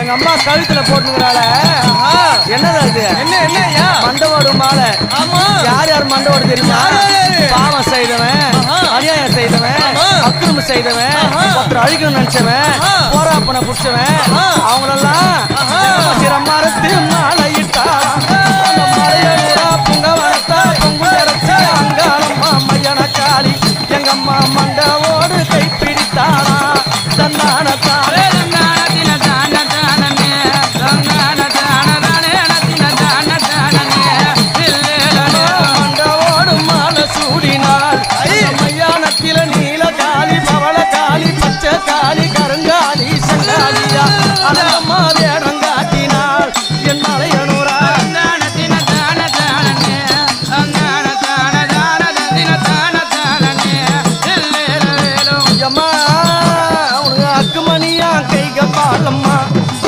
எங்க அம்மா கழுத்துல போட்டுக்கிறாள என்னடா இது என்ன மண்டவோடு மாலை யார் யார் மண்டவோடு தெரியுமா பாவம் செய்தவன் அநியாயம் செய்தவன் அக்கிரமம் செய்தவன் ஒருத்தர் அழிக்கணும்னு நினைச்சவன் போராப்பனை புடிச்சவன் அவங்களெல்லாம் சிரமரத்து மாலையிட்டா புங்கவனத்தா பொங்குடரச்சி அங்காளம்மா மையன காளி எங்கம்மா மண்டவோடு கை பிடித்தாளா தன்னானத்தாலே மண்டவோடு மாலை சூடினாள் மையானத்தில நீல காளி பவள காளி பச்சை காளி கருங்காளி சங்காளியா அலம்மா வேற